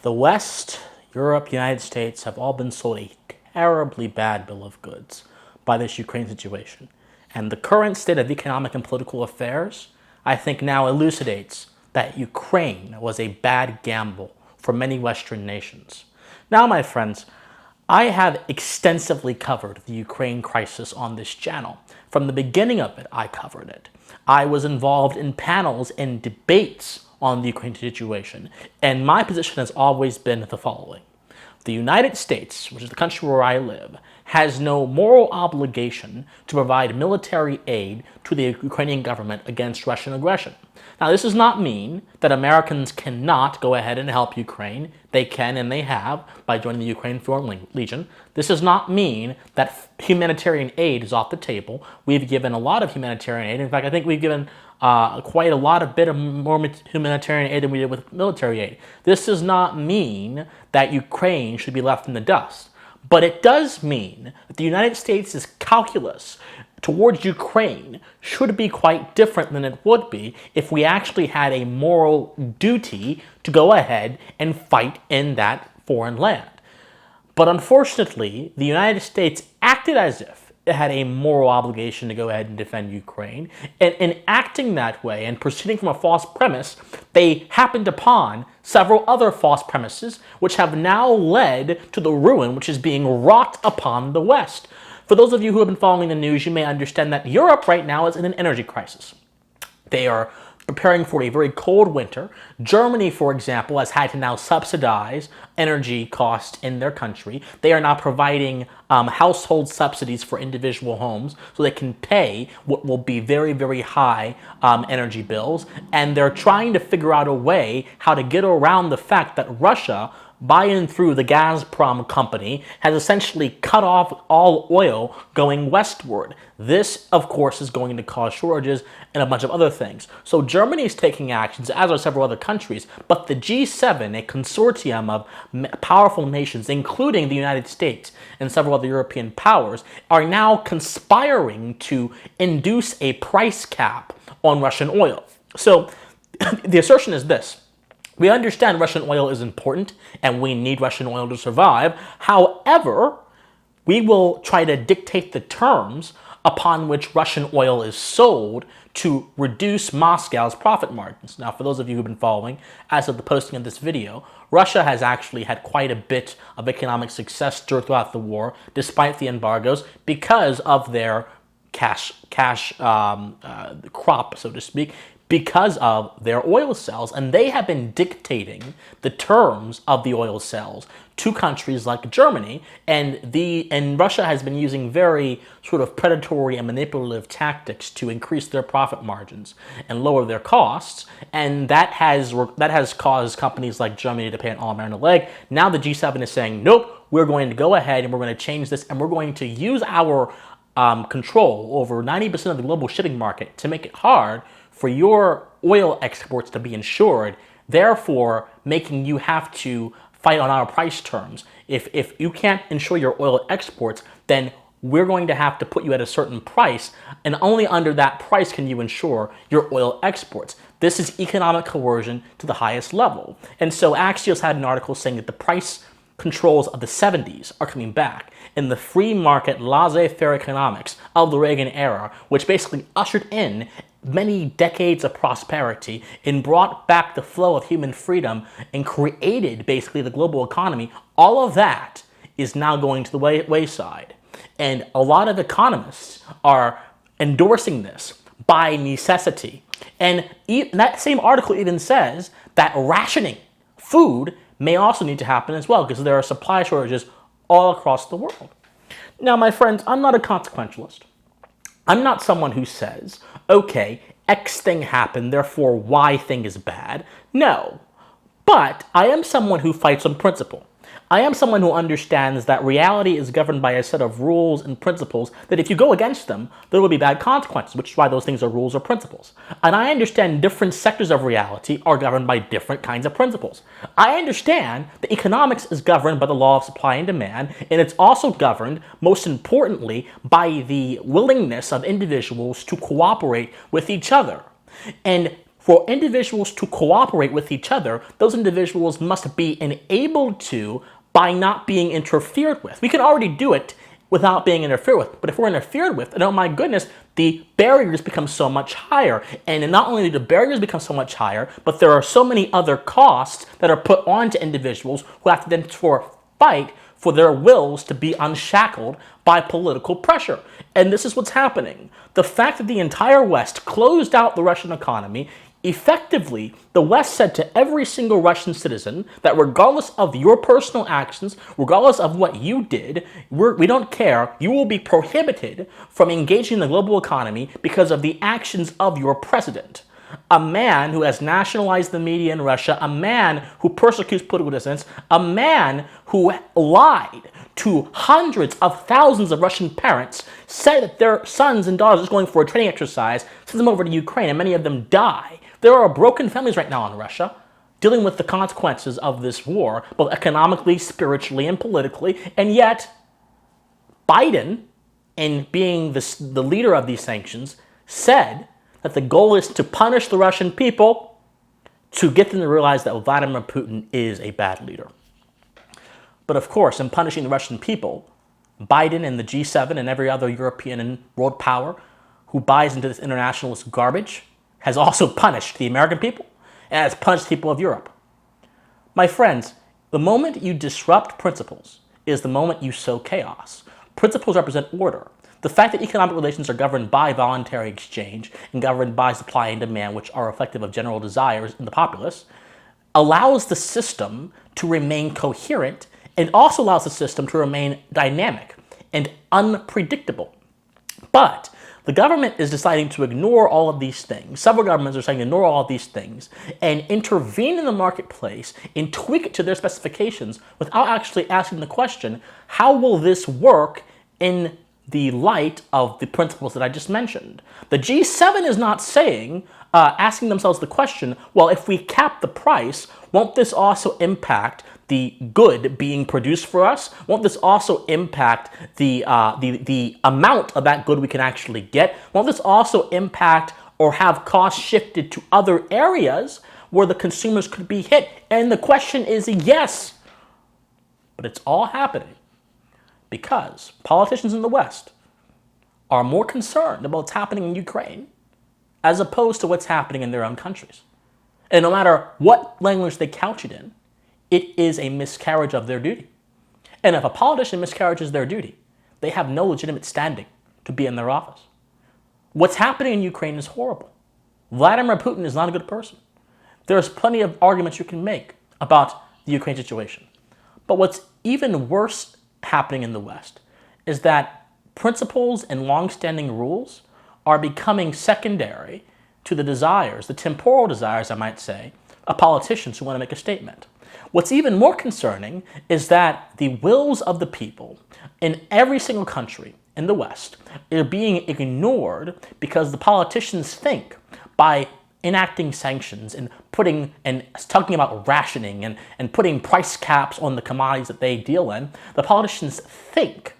The West, Europe, United States have all been sold a terribly bad bill of goods by this Ukraine situation. And the current state of economic and political affairs, I think, now elucidates that Ukraine was a bad gamble for many Western nations. Now, my friends, I have extensively covered the Ukraine crisis on this channel. From the beginning of it, I covered it. I was involved in panels and debates on the Ukraine situation, and my position has always been the following. The United States, which is the country where I live, has no moral obligation to provide military aid to the Ukrainian government against Russian aggression. Now, this does not mean that Americans cannot go ahead and help Ukraine. They can and they have by joining the Ukraine Foreign Legion. This does not mean that humanitarian aid is off the table. We've given a lot of humanitarian aid. In fact, I think we've given quite a lot of more humanitarian aid than we did with military aid. This does not mean that Ukraine should be left in the dust. But it does mean that the United States' calculus towards Ukraine should be quite different than it would be if we actually had a moral duty to go ahead and fight in that foreign land. But unfortunately, the United States acted as if it had a moral obligation to go ahead and defend Ukraine. And in acting that way and proceeding from a false premise, they happened upon several other false premises, which have now led to the ruin which is being wrought upon the West. For those of you who have been following the news, you may understand that Europe right now is in an energy crisis. They are preparing for a very cold winter. Germany, for example, has had to now subsidize energy costs in their country. They are now providing household subsidies for individual homes so they can pay what will be very, very high energy bills. And they're trying to figure out a way how to get around the fact that Russia, by and through the Gazprom company, has essentially cut off all oil going westward. This, of course, is going to cause shortages and a bunch of other things. So Germany is taking actions, as are several other countries, but the G7, a consortium of powerful nations, including the United States and several other European powers, are now conspiring to induce a price cap on Russian oil. So the assertion is this. We understand Russian oil is important and we need Russian oil to survive. However, we will try to dictate the terms upon which Russian oil is sold to reduce Moscow's profit margins. Now, for those of you who've been following, as of the posting of this video, Russia has actually had quite a bit of economic success throughout the war, despite the embargoes, because of their cash crop, so to speak, because of their oil sales, and they have been dictating the terms of the oil sales to countries like Germany, and Russia has been using very sort of predatory and manipulative tactics to increase their profit margins and lower their costs, and that has caused companies like Germany to pay an arm and a leg. Now the G7 is saying, nope, we're going to go ahead and we're going to change this, and we're going to use our control over 90% of the global shipping market to make it hard for your oil exports to be insured, therefore making you have to fight on our price terms. If you can't insure your oil exports, then we're going to have to put you at a certain price, and only under that price can you insure your oil exports. This is economic coercion to the highest level. And so Axios had an article saying that the price controls of the 70s are coming back in the free market laissez-faire economics of the Reagan era, which basically ushered in many decades of prosperity and brought back the flow of human freedom and created basically the global economy. All of that is now going to the wayside. And a lot of economists are endorsing this by necessity. And that same article even says that rationing food may also need to happen as well, because there are supply shortages all across the world. Now, my friends, I'm not a consequentialist. I'm not someone who says, okay, X thing happened, therefore Y thing is bad. No. But I am someone who fights on principle. I am someone who understands that reality is governed by a set of rules and principles that if you go against them, there will be bad consequences, which is why those things are rules or principles. And I understand different sectors of reality are governed by different kinds of principles. I understand that economics is governed by the law of supply and demand, and it's also governed, most importantly, by the willingness of individuals to cooperate with each other. And For individuals to cooperate with each other, those individuals must be enabled to by not being interfered with. We can already do it without being interfered with. But if we're interfered with, then oh my goodness, the barriers become so much higher. And not only do the barriers become so much higher, but there are so many other costs that are put onto individuals who have to then fight for their wills to be unshackled by political pressure. And this is what's happening. The fact that the entire West closed out the Russian economy, effectively, the West said to every single Russian citizen that regardless of your personal actions, regardless of what you did, we don't care, you will be prohibited from engaging in the global economy because of the actions of your president. A man who has nationalized the media in Russia, a man who persecutes political dissidents, a man who lied to hundreds of thousands of Russian parents, said that their sons and daughters are going for a training exercise, sent them over to Ukraine, and many of them die. There are broken families right now in Russia dealing with the consequences of this war, both economically, spiritually, and politically, and yet Biden, in being the leader of these sanctions, said that the goal is to punish the Russian people to get them to realize that Vladimir Putin is a bad leader. But of course, in punishing the Russian people, Biden and the G7 and every other European and world power who buys into this internationalist garbage has also punished the American people and has punished people of Europe. My friends, the moment you disrupt principles is the moment you sow chaos. Principles represent order. The fact that economic relations are governed by voluntary exchange and governed by supply and demand, which are reflective of general desires in the populace, allows the system to remain coherent and also allows the system to remain dynamic and unpredictable. But the government is deciding to ignore all of these things. Several governments are deciding to ignore all of these things and intervene in the marketplace and tweak it to their specifications without actually asking the question, how will this work in the light of the principles that I just mentioned? The G7 is not asking themselves the question, well, if we cap the price, won't this also impact the good being produced for us? Won't this also impact the amount of that good we can actually get? Won't this also impact or have costs shifted to other areas where the consumers could be hit? And the question is yes. But it's all happening because politicians in the West are more concerned about what's happening in Ukraine as opposed to what's happening in their own countries. And no matter what language they couch it in, it is a miscarriage of their duty. And if a politician miscarriages their duty, they have no legitimate standing to be in their office. What's happening in Ukraine is horrible. Vladimir Putin is not a good person. There's plenty of arguments you can make about the Ukraine situation. But what's even worse happening in the West is that principles and long-standing rules are becoming secondary to the desires, the temporal desires, I might say, of politicians who want to make a statement. What's even more concerning is that the wills of the people in every single country in the West are being ignored because the politicians think by enacting sanctions and talking about rationing and putting price caps on the commodities that they deal in, the politicians think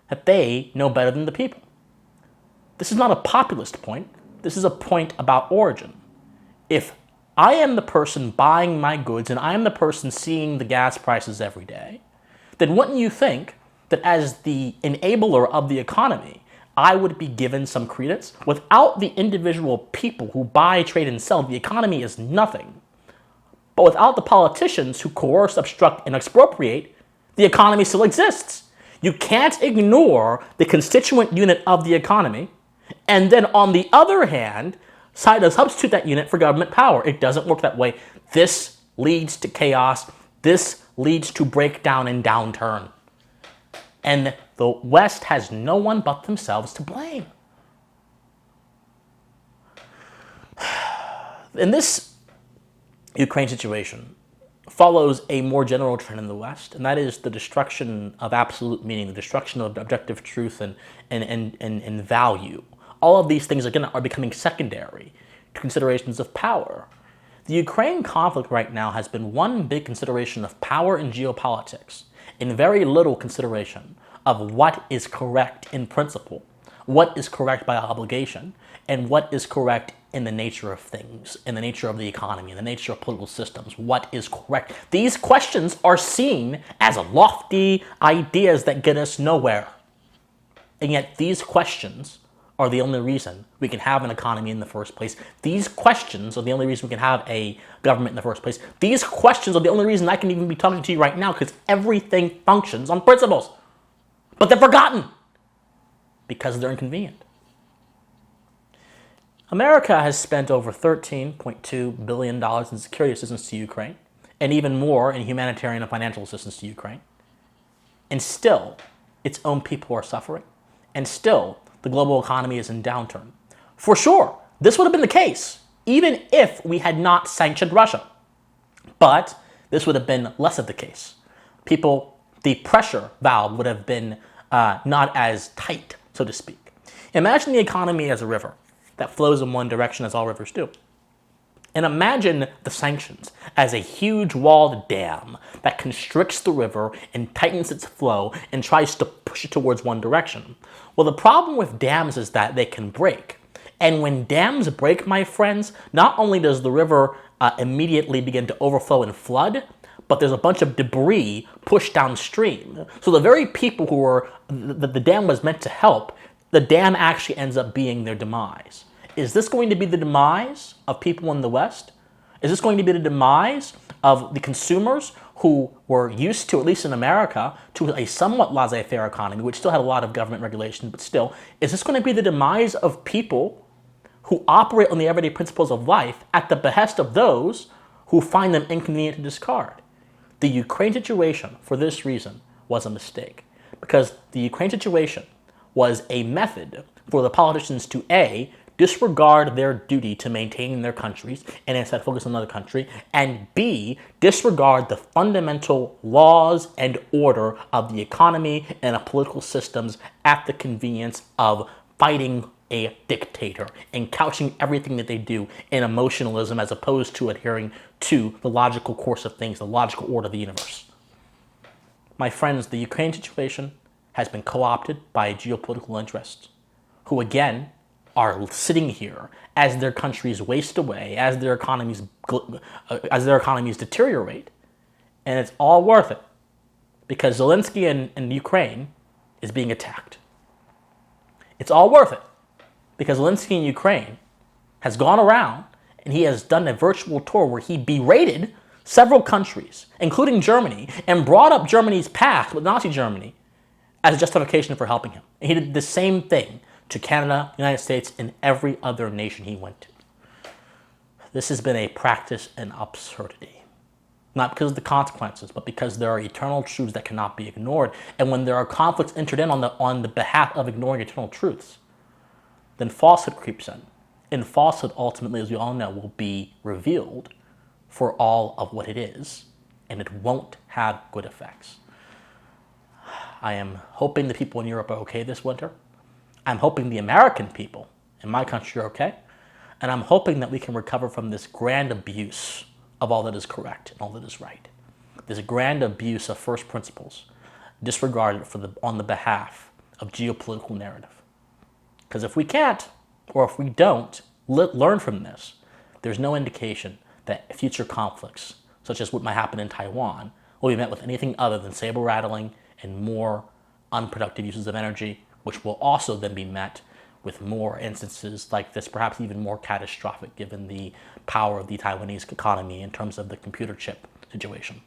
that they know better than the people. This is not a populist point. This is a point about origin. If I am the person buying my goods and I am the person seeing the gas prices every day, then wouldn't you think that as the enabler of the economy, I would be given some credence? Without the individual people who buy, trade, and sell, the economy is nothing. But without the politicians who coerce, obstruct, and expropriate, the economy still exists. You can't ignore the constituent unit of the economy and then on the other hand, substitute that unit for government power. It doesn't work that way. This leads to chaos. This leads to breakdown and downturn. And the West has no one but themselves to blame. And this Ukraine situation follows a more general trend in the West, and that is the destruction of absolute meaning, the destruction of objective truth and value. All of these things, again, are becoming secondary to considerations of power. The Ukraine conflict right now has been one big consideration of power and geopolitics, and very little consideration of what is correct in principle. what is correct by obligation and what is correct in the nature of things, in the nature of the economy, in the nature of political systems. What is correct? These questions are seen as lofty ideas that get us nowhere. And yet these questions are the only reason we can have an economy in the first place. These questions are the only reason we can have a government in the first place. These questions are the only reason I can even be talking to you right now, because everything functions on principles. But they're forgotten because they're inconvenient. America has spent over $13.2 billion in security assistance to Ukraine, and even more in humanitarian and financial assistance to Ukraine. And still, its own people are suffering. And still, the global economy is in downturn. For sure, this would have been the case, even if we had not sanctioned Russia. But this would have been less of the case. The pressure valve would have been not as tight, so to speak. Imagine the economy as a river that flows in one direction, as all rivers do. And imagine the sanctions as a huge walled dam that constricts the river and tightens its flow and tries to push it towards one direction. Well, the problem with dams is that they can break. And when dams break, my friends, not only does the river immediately begin to overflow and flood, but there's a bunch of debris pushed downstream. So the very people who were the dam was meant to help, the dam actually ends up being their demise. Is this going to be the demise of people in the West? Is this going to be the demise of the consumers who were used to, at least in America, to a somewhat laissez-faire economy, which still had a lot of government regulation, but still? Is this going to be the demise of people who operate on the everyday principles of life at the behest of those who find them inconvenient to discard? The Ukraine situation, for this reason, was a mistake. Because the Ukraine situation was a method for the politicians to A, disregard their duty to maintain their countries and instead focus on another country, and B, disregard the fundamental laws and order of the economy and of political systems at the convenience of fighting a dictator and couching everything that they do in emotionalism as opposed to adhering to the logical course of things, the logical order of the universe. My friends, the Ukraine situation has been co-opted by geopolitical interests who, again, are sitting here as their countries waste away, as their economies deteriorate, and it's all worth it because Zelensky in Ukraine is being attacked. It's all worth it because Zelensky in Ukraine has gone around and he has done a virtual tour where he berated several countries, including Germany, and brought up Germany's past with Nazi Germany as a justification for helping him. And he did the same thing to Canada, United States, and every other nation he went to. This has been a practice in absurdity. Not because of the consequences, but because there are eternal truths that cannot be ignored. And when there are conflicts entered in on the behalf of ignoring eternal truths, then falsehood creeps in. And falsehood, ultimately, as we all know, will be revealed for all of what it is, and it won't have good effects. I am hoping the people in Europe are okay this winter. I'm hoping the American people in my country are okay. And I'm hoping that we can recover from this grand abuse of all that is correct and all that is right. This grand abuse of first principles, disregarded on the behalf of geopolitical narrative. Because if we can't, or if we don't learn from this, there's no indication that future conflicts, such as what might happen in Taiwan, will be met with anything other than saber rattling and more unproductive uses of energy, which will also then be met with more instances like this, perhaps even more catastrophic given the power of the Taiwanese economy in terms of the computer chip situation.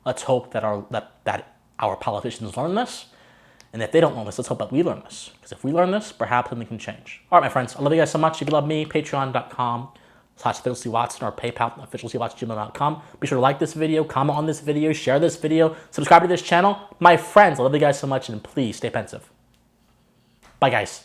Let's hope that our politicians learn this, and if they don't learn this, let's hope that we learn this. Because if we learn this, perhaps something can change. All right, my friends, I love you guys so much. If you love me, patreon.com/PhilCWatson or PayPal, officialcwatson@gmail.com. Be sure to like this video, comment on this video, share this video, subscribe to this channel. My friends, I love you guys so much, and please stay pensive. Bye, guys.